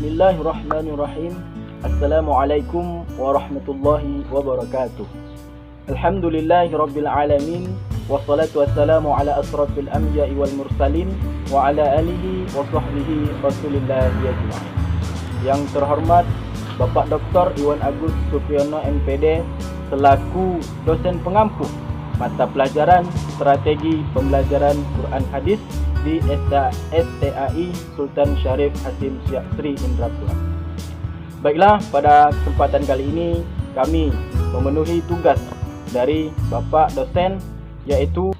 Bismillahirrahmanirrahim. Assalamualaikum warahmatullahi wabarakatuh. Alhamdulillahirabbil alamin. Wassalatu wassalamu ala asrafil anbiya'i wal mursalin wa ala alihi wa sahbihi rasulillahi ajma'in. Yang terhormat Bapak Dr. Iwan Agus Supriyono MPD selaku dosen pengampu mata pelajaran Strategi Pembelajaran Quran Hadis di STAI Sultan Syarif Hasim Sri Indrapura. Baiklah, pada kesempatan kali ini kami memenuhi tugas dari Bapak dosen yaitu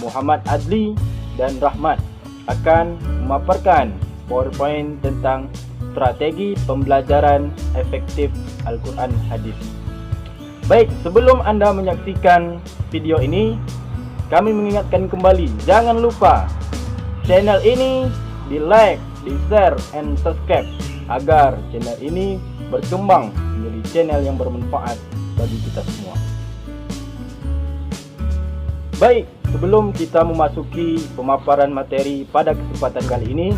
Muhammad Adli dan Rahmat akan memaparkan PowerPoint tentang strategi pembelajaran efektif Al-Quran Hadis. Baik, sebelum Anda menyaksikan video ini, kami mengingatkan kembali, jangan lupa channel ini di like, di share, and subscribe agar channel ini berkembang menjadi channel yang bermanfaat bagi kita semua. Baik, sebelum kita memasuki pemaparan materi pada kesempatan kali ini,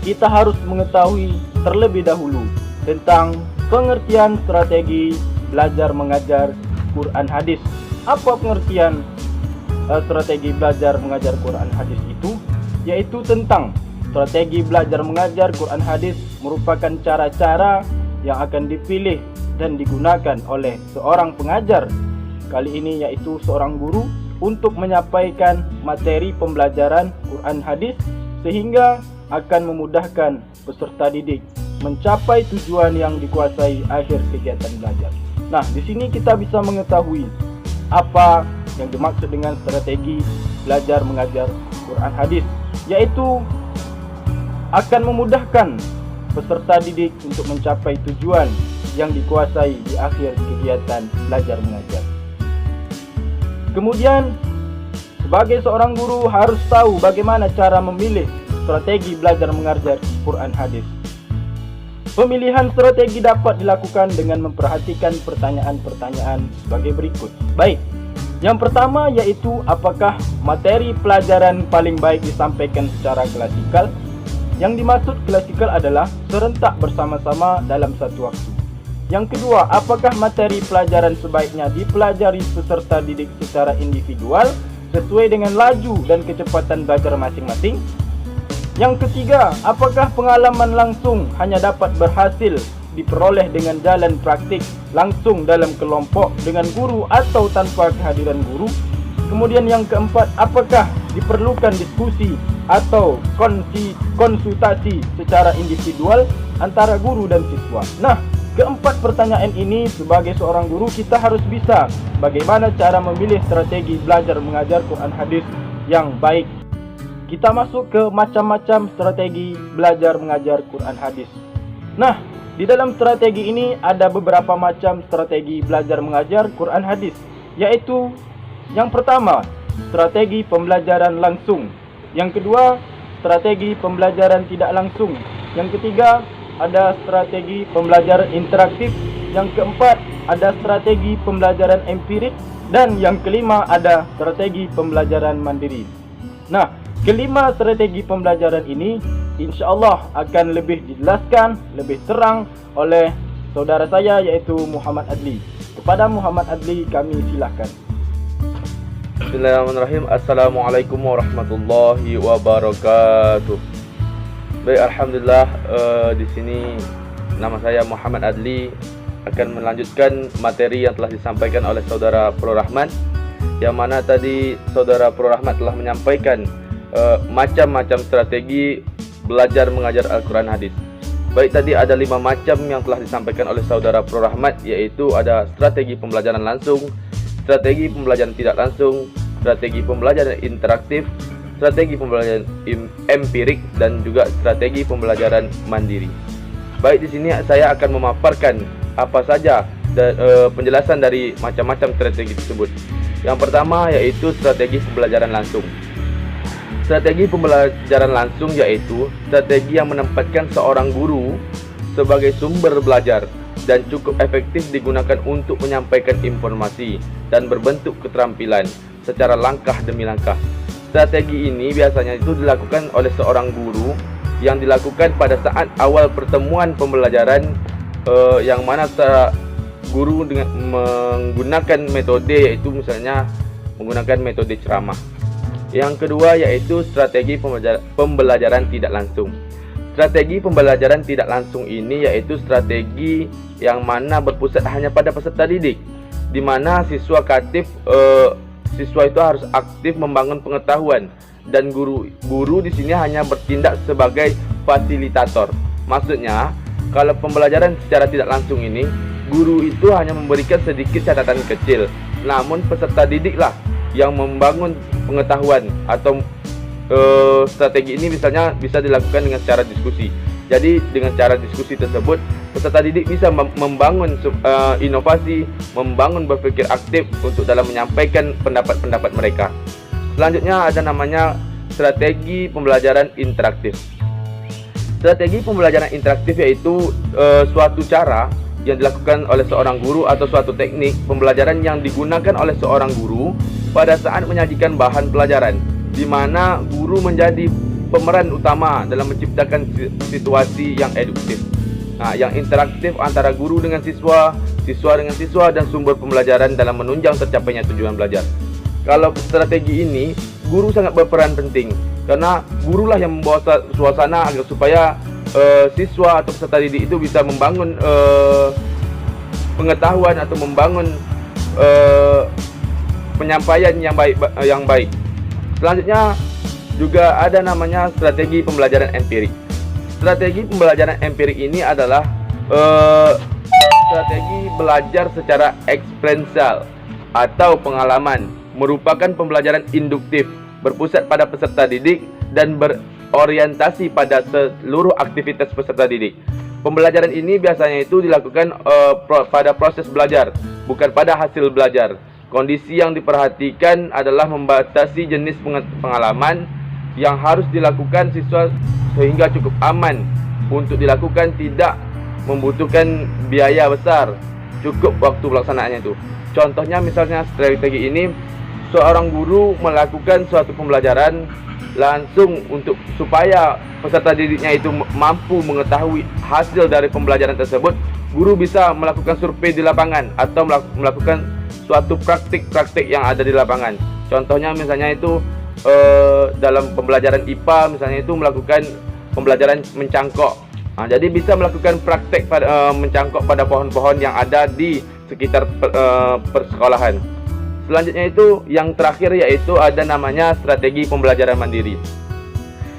kita harus mengetahui terlebih dahulu tentang pengertian strategi belajar mengajar Quran Hadis. Apa pengertian strategi belajar mengajar Quran Hadis itu? Yaitu tentang strategi belajar mengajar Quran Hadis merupakan cara-cara yang akan dipilih dan digunakan oleh seorang pengajar, kali ini yaitu seorang guru, untuk menyampaikan materi pembelajaran Quran Hadis sehingga akan memudahkan peserta didik mencapai tujuan yang dikuasai akhir kegiatan belajar. Nah, di sini kita bisa mengetahui apa yang dimaksud dengan strategi belajar mengajar Quran Hadis, yaitu akan memudahkan peserta didik untuk mencapai tujuan yang dikuasai di akhir kegiatan belajar mengajar. Kemudian, sebagai seorang guru harus tahu bagaimana cara memilih strategi belajar mengajar Quran Hadis. Pemilihan strategi dapat dilakukan dengan memperhatikan pertanyaan-pertanyaan sebagai berikut. Baik, yang pertama yaitu apakah materi pelajaran paling baik disampaikan secara klasikal? Yang dimaksud klasikal adalah serentak bersama-sama dalam satu waktu. Yang kedua, apakah materi pelajaran sebaiknya dipelajari peserta didik secara individual sesuai dengan laju dan kecepatan belajar masing-masing? Yang ketiga, apakah pengalaman langsung hanya dapat berhasil diperoleh dengan jalan praktik langsung dalam kelompok dengan guru atau tanpa kehadiran guru? Kemudian yang keempat, apakah diperlukan diskusi atau konsultasi secara individual antara guru dan siswa? Nah, keempat pertanyaan ini sebagai seorang guru kita harus bisa bagaimana cara memilih strategi belajar mengajar Quran Hadis yang baik. Kita masuk ke macam-macam strategi belajar mengajar Quran Hadis. Nah, di dalam strategi ini ada beberapa macam strategi belajar mengajar Quran Hadis, yaitu yang pertama, strategi pembelajaran langsung. Yang kedua, strategi pembelajaran tidak langsung. Yang ketiga, ada strategi pembelajaran interaktif. Yang keempat, ada strategi pembelajaran empirik. Dan yang kelima, ada strategi pembelajaran mandiri. Nah, kelima strategi pembelajaran ini insya-Allah akan lebih dijelaskan, lebih terang oleh saudara saya yaitu Muhammad Adli. Kepada Muhammad Adli kami silakan. Bismillahirrahmanirrahim. Assalamualaikum warahmatullahi wabarakatuh. Baik, alhamdulillah, di sini nama saya Muhammad Adli akan melanjutkan materi yang telah disampaikan oleh saudara Pro Rahmat, yang mana tadi saudara Pro Rahmat telah menyampaikan macam-macam strategi belajar mengajar Al-Quran Hadis. Baik, tadi ada 5 macam yang telah disampaikan oleh saudara Pro Rahmat, yaitu ada strategi pembelajaran langsung, strategi pembelajaran tidak langsung, strategi pembelajaran interaktif, strategi pembelajaran empirik, dan juga strategi pembelajaran mandiri. Baik, di sini saya akan memaparkan apa saja penjelasan dari macam-macam strategi tersebut. Yang pertama yaitu strategi pembelajaran langsung. Strategi pembelajaran langsung yaitu strategi yang menempatkan seorang guru sebagai sumber belajar dan cukup efektif digunakan untuk menyampaikan informasi dan berbentuk keterampilan secara langkah demi langkah. Strategi ini biasanya itu dilakukan oleh seorang guru yang dilakukan pada saat awal pertemuan pembelajaran, yang mana guru dengan menggunakan metode, yaitu misalnya menggunakan metode ceramah. Yang kedua yaitu strategi pembelajaran tidak langsung. Strategi pembelajaran tidak langsung ini yaitu strategi yang mana berpusat hanya pada peserta didik, di mana siswa itu harus aktif membangun pengetahuan, dan guru di sini hanya bertindak sebagai fasilitator. Maksudnya, kalau pembelajaran secara tidak langsung ini, guru itu hanya memberikan sedikit catatan kecil, namun peserta didiklah yang membangun pengetahuan. Atau strategi ini misalnya bisa dilakukan dengan cara diskusi. Jadi dengan cara diskusi tersebut, peserta didik bisa membangun inovasi, membangun berpikir aktif untuk dalam menyampaikan pendapat-pendapat mereka. Selanjutnya ada namanya strategi pembelajaran interaktif. Strategi pembelajaran interaktif yaitu suatu cara yang dilakukan oleh seorang guru atau suatu teknik pembelajaran yang digunakan oleh seorang guru pada saat menyajikan bahan pelajaran, di mana guru menjadi pemeran utama dalam menciptakan situasi yang eduktif, yang interaktif antara guru dengan siswa, siswa dengan siswa, dan sumber pembelajaran dalam menunjang tercapainya tujuan belajar. Kalau strategi ini, guru sangat berperan penting, karena gurulah yang membawa suasana agar supaya siswa atau peserta didik itu bisa membangun pengetahuan atau membangun penyampaian yang baik. Selanjutnya juga ada namanya strategi pembelajaran empirik. Strategi pembelajaran empirik ini adalah strategi belajar secara eksperiensial atau pengalaman, merupakan pembelajaran induktif, berpusat pada peserta didik dan berorientasi pada seluruh aktivitas peserta didik. Pembelajaran ini biasanya itu dilakukan pada proses belajar, bukan pada hasil belajar. Kondisi yang diperhatikan adalah membatasi jenis pengalaman yang harus dilakukan siswa sehingga cukup aman untuk dilakukan, tidak membutuhkan biaya besar, cukup waktu pelaksanaannya itu. Contohnya misalnya strategi ini, seorang guru melakukan suatu pembelajaran langsung supaya peserta didiknya itu mampu mengetahui hasil dari pembelajaran tersebut. Guru bisa melakukan survei di lapangan atau melakukan suatu praktik-praktik yang ada di lapangan. Contohnya misalnya itu dalam pembelajaran IPA misalnya itu melakukan pembelajaran mencangkok. Jadi bisa melakukan praktek mencangkok pada pohon-pohon yang ada di sekitar persekolahan. Selanjutnya itu yang terakhir yaitu ada namanya strategi pembelajaran mandiri.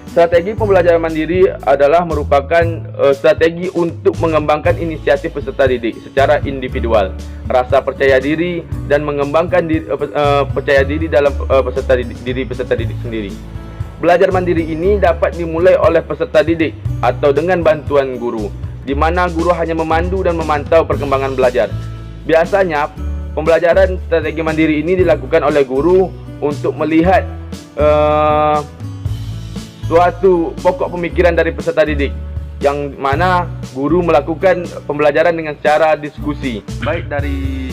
Strategi pembelajaran mandiri adalah merupakan strategi untuk mengembangkan inisiatif peserta didik secara individual, rasa percaya diri, dan mengembangkan percaya diri dalam peserta didik sendiri. Belajar mandiri ini dapat dimulai oleh peserta didik atau dengan bantuan guru, di mana guru hanya memandu dan memantau perkembangan belajar. Biasanya pembelajaran strategi mandiri ini dilakukan oleh guru untuk melihat suatu pokok pemikiran dari peserta didik, yang mana guru melakukan pembelajaran dengan cara diskusi. Baik dari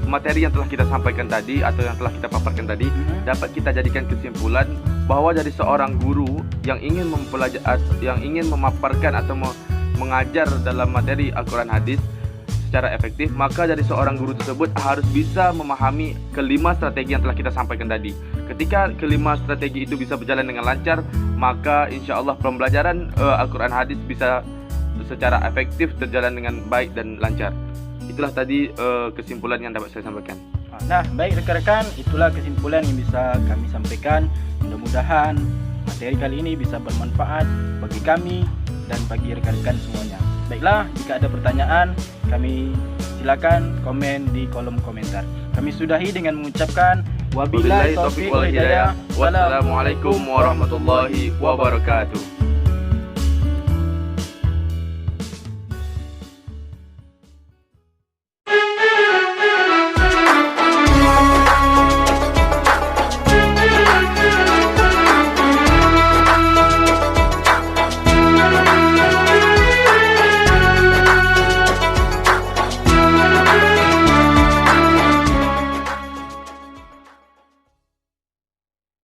materi yang telah kita sampaikan tadi atau yang telah kita paparkan tadi, dapat kita jadikan kesimpulan bahwa dari seorang guru yang ingin memaparkan atau mengajar dalam materi Al-Quran Hadis secara efektif, maka dari seorang guru tersebut harus bisa memahami kelima strategi yang telah kita sampaikan tadi. Ketika kelima strategi itu bisa berjalan dengan lancar, maka insya Allah pembelajaran Al-Quran Hadis bisa secara efektif terjalan dengan baik dan lancar. Itulah tadi kesimpulan yang dapat saya sampaikan. Nah, baik rekan-rekan, itulah kesimpulan yang bisa kami sampaikan. Mudah-mudahan materi kali ini bisa bermanfaat bagi kami dan bagi rekan-rekan semuanya. Baiklah, jika ada pertanyaan, kami silakan komen di kolom komentar. Kami sudahi dengan mengucapkan wabillahi taufiq wal hidayah. Wassalamualaikum warahmatullahi wabarakatuh.